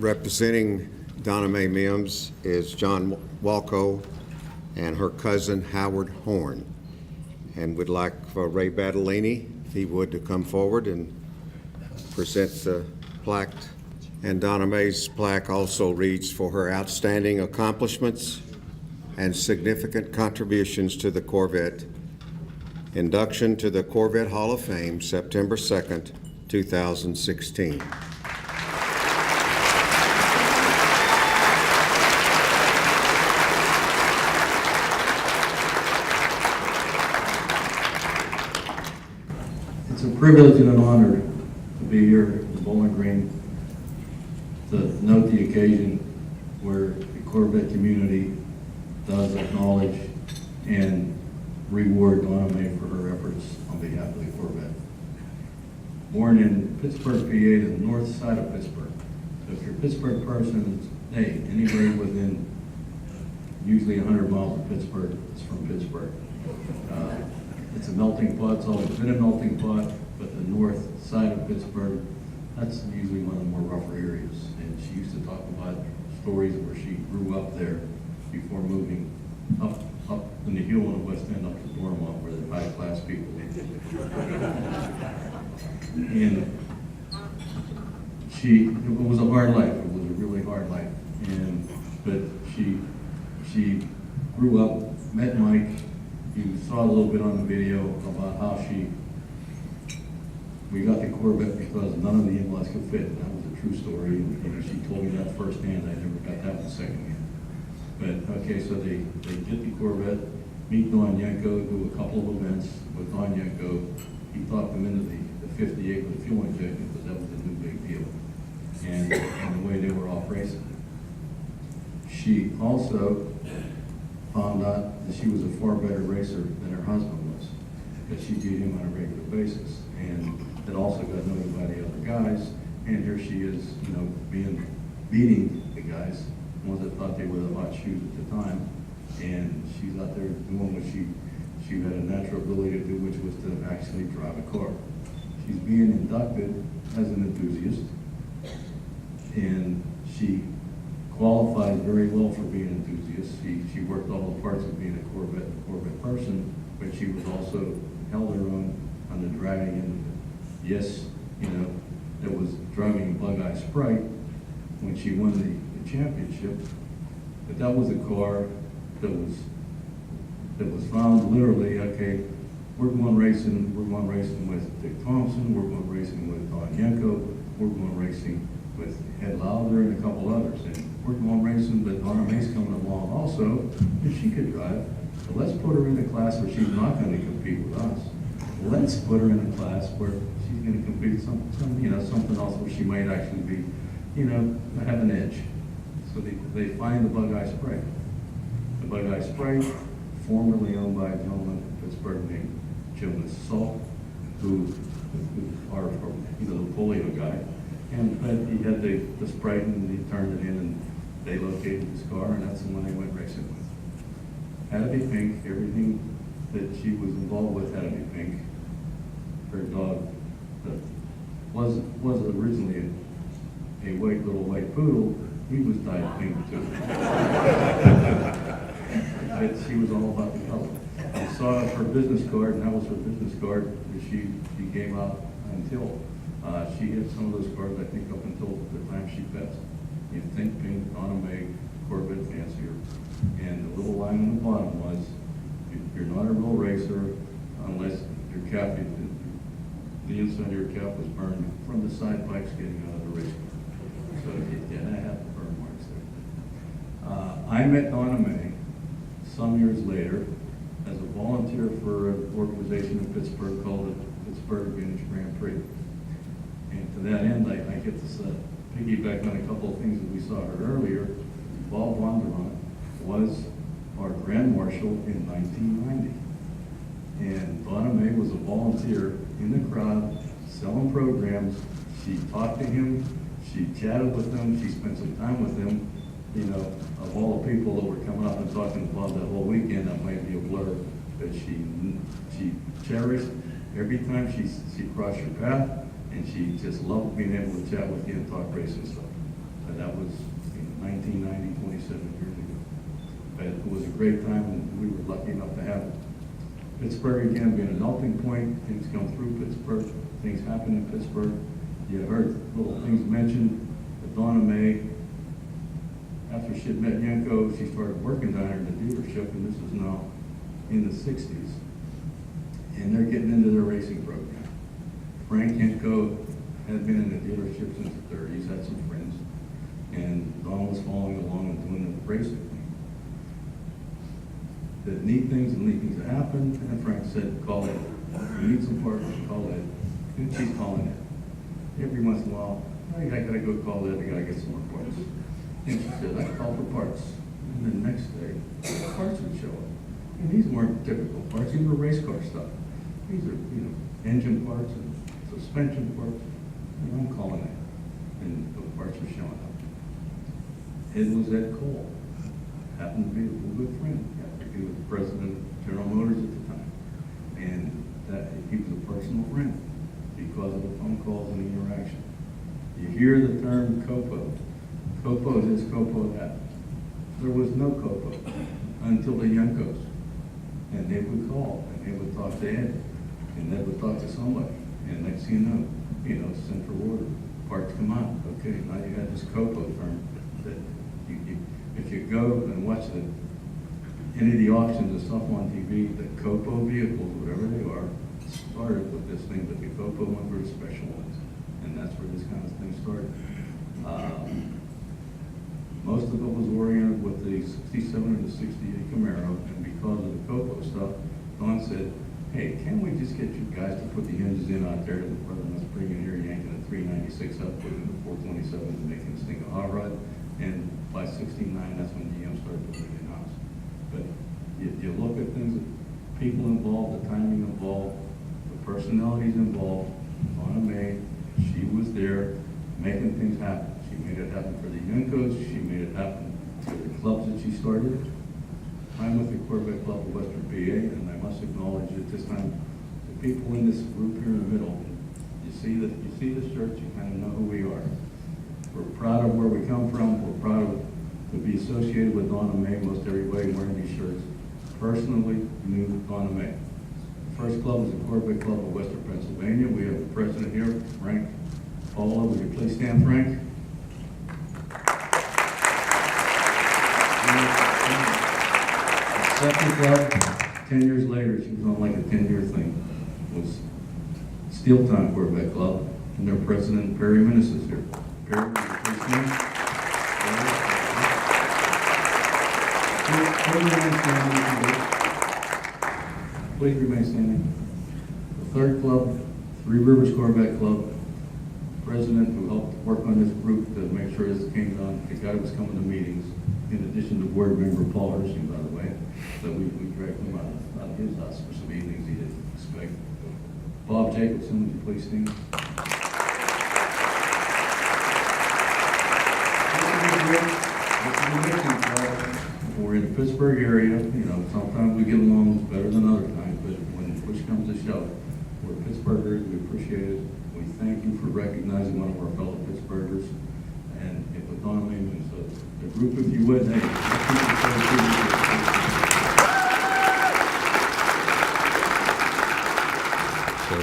Representing Donna Mae Mims is John Walco and her cousin Howard Horn. And would like for Ray Battellini, if he would, to come forward and present the plaque. And Donna Mae's plaque also reads for her outstanding accomplishments and significant contributions to the Corvette. Induction to the Corvette Hall of Fame, September 2nd, 2016. It's a privilege and an honor to be here at the Bowling Green to note the occasion where the Corvette community does acknowledge and reward Donna Mae for her efforts on behalf of the Corvette. Born in Pittsburgh, PA, to the north side of Pittsburgh. So if you're a Pittsburgh person, hey, anybody within usually 100 miles of Pittsburgh is from Pittsburgh. It's a melting pot. It's always been a melting pot, but the north side of Pittsburgh, that's usually one of the more rougher areas. And she used to talk about stories of where she grew up there before moving up in the hill in the West End, up to Dormont, where the high-class people lived. And it was a hard life. It was a really hard life. But she grew up, met Mike. You saw a little bit on the video about how we got the Corvette because none of the in-laws could fit. That was a true story, and she told me that firsthand. I never got that one secondhand. But okay, so they get the Corvette, meet Don Yenko, do a couple of events with Don Yenko. He talked them into the 58 with the fuel injection because that was a new big deal, and the way they were off racing. She also found out that she was a far better racer than her husband was, that she beat him on a regular basis, and it also got noted by the other guys. And here she is, beating the guys, ones that thought they were the hot shoes at the time, and she's out there doing what she had a natural ability to do, which was to actually drive a car. She's being inducted as an enthusiast, and she qualifies very well for being an enthusiast. She worked all the parts of being a Corvette person, but she was also held her own on the driving end of it. Yes, there was driving a Bug-Eye Sprite when she won the championship, but that was a car that was found literally, okay, we're going racing with Dick Thompson, we're going racing with Don Yenko, we're going racing with Ed Lauder and a couple others, and we're going racing, but Donna Mae's coming along also, if she could drive. So let's put her in a class where she's not going to compete with us. Let's put her in a class where she's going to compete something else where she might actually be, have an edge. So they find the Bug-Eye Sprite. The Bug-Eye Sprite, formerly owned by a gentleman in Pittsburgh named Jim Salt, who the polio guy. But he had the Sprite, and he turned it in, and they located his car, and that's the one they went racing with. Had to be pink. Everything that she was involved with had to be pink. Her dog that was originally a white poodle. He was dyed pink too. But she was all about the color. I saw her business card, and that was her business card that she gave out until she had some of those cards, I think, up until the time she passed. You think pink, Donna Mae, Corvette fancier. And the little line on the bottom was, you're not a real racer unless your cap, the inside of your cap was burned from the side pipes getting out of the race car. So you had to have the burn marks there. I met Donna Mae some years later as a volunteer for an organization in Pittsburgh called the Pittsburgh Vintage Grand Prix. And to that end, I get to piggyback on a couple of things that we saw her earlier. Bob Bondurant was our Grand Marshal in 1990. And Donna Mae was a volunteer in the crowd, selling programs. She talked to him, she chatted with him, she spent some time with him. Of all the people that were coming up and talking to Bob that whole weekend, that might be a blur, but she cherished every time she crossed your path, and she just loved being able to chat with you and talk racing stuff. And that 1990, 27 years ago. But it was a great time, and we were lucky enough to have it. Pittsburgh, again, being a melting point, things come through Pittsburgh, things happen in Pittsburgh. You heard little things mentioned, but Donna Mae, after she had met Yanko, she started working down here in the dealership, and this is now in the 60s. And they're getting into their racing program. Frank Yanko had been in the dealership since the 30s, had some friends, and Donna was following along and doing the racing thing. The neat things that happened, and Frank said, call it. You need some parts, call it. And she's calling it. Every once in a while, I gotta go call it, I gotta get some more parts. And she said, I call for parts. And the next day, parts would show up. And these weren't typical parts, these were race car stuff. These are, engine parts and suspension parts. And I'm calling it. And the parts were showing up. It was Ed Cole. Happened to be a good friend. He was the president of General Motors at the time. And that he was a personal friend because of the phone calls and the interaction. You hear the term COPO. COPO this, COPO that. There was no COPO until the Yankos. And they would call, and they would talk to Ed, and Ed would talk to somebody. And next thing you know, central order, parts come out. Okay, now you got this COPO term that if you go and watch any of the auctions and stuff on TV, the COPO vehicles, whatever they are, started with this thing, but the COPO went for the special ones. And that's where this kind of thing started. Most of it was oriented with the 67 and the 68 Camaro, and because of the COPO stuff, Don said, hey, can't we just get you guys to put the hinges in out there rather than us bringing here, yanking a 396 up, putting in the 427 and making this thing a hot rod. And by 69, that's when GM started putting it in-house. But you look at things, people involved, the timing involved, the personalities involved. Donna Mae, she was there making things happen. She made it happen for the Yankos. She made it happen for the clubs that she started. I'm with the Corvette Club of Western PA, and I must acknowledge at this time, the people in this group here in the middle, you see the shirts, you kind of know who we are. We're proud of where we come from. We're proud to be associated with Donna Mae. Most everybody wearing these shirts personally knew Donna Mae. The first club is the Corvette Club of Western Pennsylvania. We have the president here, Frank Paula. Would you please stand, Frank? The second club, 10 years later, she was on like a 10-year thing, was Steel Time Corvette Club, and their president, Perry Minnis, is here. Perry, would you please stand? Please remain standing. The third club, Three Rivers Corvette Club, president who helped work on this group to make sure this came done. The guy was coming to meetings, in addition to board member Paul Hershey, by the way. So we dragged him out of his house for some evenings he didn't expect. Bob Jacobson, would you please stand? We're in the Pittsburgh area, sometimes we get along better than other times, but when push comes to shove, we're Pittsburghers, we appreciate it. We thank you for recognizing one of our fellow Pittsburghers, and with Donna Mae Mims, so the group, if you would, hey, So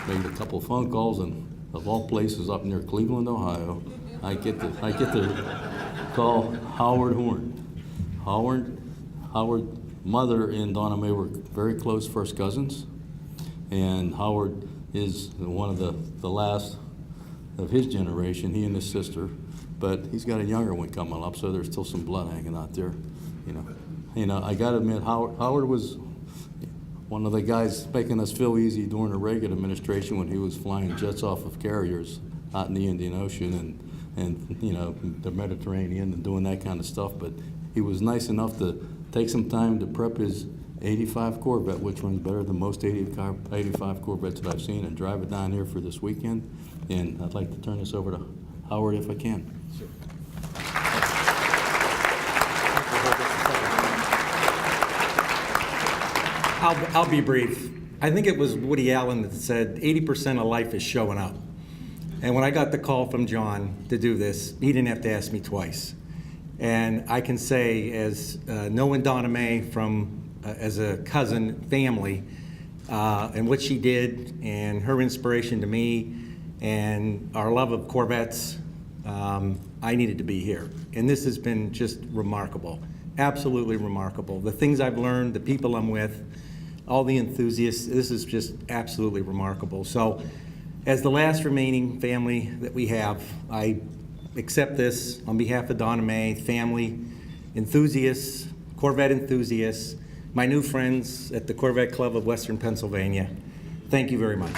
made a couple of phone calls, and of all places up near Cleveland, Ohio, I get to call Howard Horn. Howard, mother and Donna Mae were very close first cousins, and Howard is one of the last of his generation, he and his sister, but he's got a younger one coming up, so there's still some blood hanging out there, I gotta admit, Howard was one of the guys making us feel easy during the Reagan administration when he was flying jets off of carriers out in the Indian Ocean and the Mediterranean and doing that kind of stuff, but he was nice enough to take some time to prep his 85 Corvette, which runs better than most 85 Corvettes that I've seen, and drive it down here for this weekend. And I'd like to turn this over to Howard if I can. Sure. I'll be brief. I think it was Woody Allen that said 80% of life is showing up. And when I got the call from John to do this, he didn't have to ask me twice. And I can say, as knowing Donna Mae from as a cousin, family, and what she did, and her inspiration to me, and our love of Corvettes, I needed to be here. And this has been just remarkable, absolutely remarkable. The things I've learned, the people I'm with, all the enthusiasts, this is just absolutely remarkable. So, as the last remaining family that we have, I accept this on behalf of Donna Mae, family, enthusiasts, Corvette enthusiasts, my new friends at the Corvette Club of Western Pennsylvania. Thank you very much.